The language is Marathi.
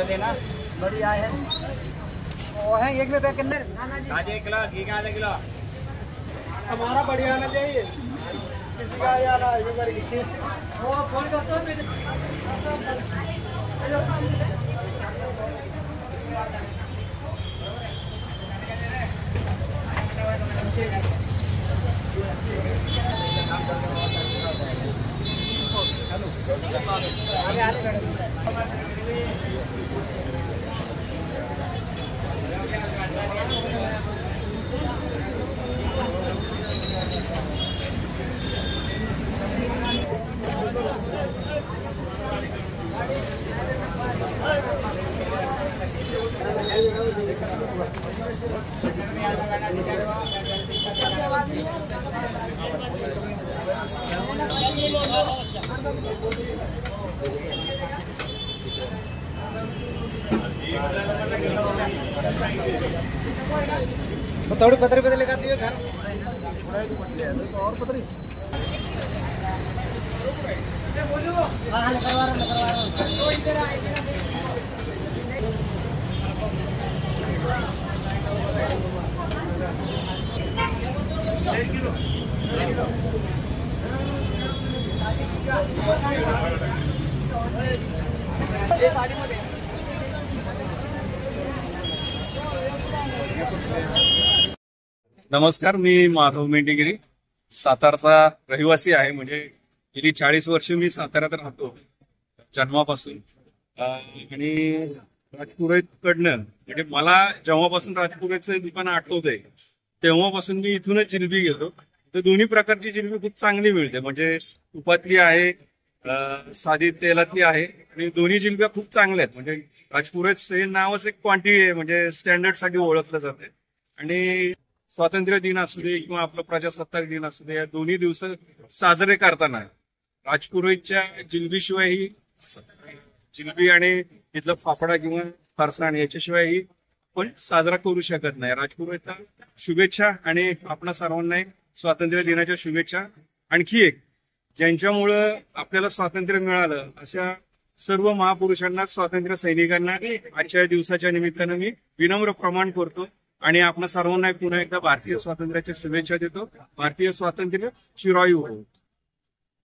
देना बढ़िया है वो है एक में पैक करना आधे किलो घी का आधा किलो हमारा बढ़िया आना चाहिए किसी का यार वो फोन करते थोड़ी पतरी पतरी लगाती है घर और पतरी नमस्कार, मी माधव मेंढेगिरी सातारचा रहिवासी आहे. म्हणजे गेली 40 वर्ष मी साताऱ्यात राहतो जन्मापासून. आणि राजपुरोहितकडनं म्हणजे मला जेव्हापासून राजपुरोहितचं दुकान आठवतंय तेव्हापासून मी इथूनच जिलबी घेतो. तर दोन्ही प्रकारची जिलबी खूप चांगली मिळते. म्हणजे तुपातली आहे, साधी तेलातली आहे आणि दोन्ही जिलब्या खूप चांगल्या आहेत. म्हणजे राजपुरोहित हे नावच एक क्वांटिटी आहे, म्हणजे स्टँडर्ड साठी ओळखलं जाते. आणि स्वातंत्र्य दिन असू दे किंवा आपला प्रजासत्ताक दिन असू दे, या दोन्ही दिवस साजरे करताना राजपुरोहितच्या जिलबीशिवाय ही जिलबी आणि इथलं फाफडा किंवा फरसाण याच्याशिवायही आपण साजरा करू शकत नाही. राजपुरोहितला शुभेच्छा आणि आपणा सर्वांना स्वातंत्र्य दिनाच्या शुभेच्छा. आणखी एक, ज्यांच्यामुळं आपल्याला स्वातंत्र्य मिळालं अशा सर्व महापुरुषांना, स्वातंत्र्य सैनिकांना आजच्या दिवसाच्या निमित्तानं मी विनम्र प्रमाण करतो आणि आपण सर्वांना पुन्हा एकदा भारतीय स्वातंत्र्याच्या शुभेच्छा देतो. भारतीय स्वातंत्र्य चिरायू हो.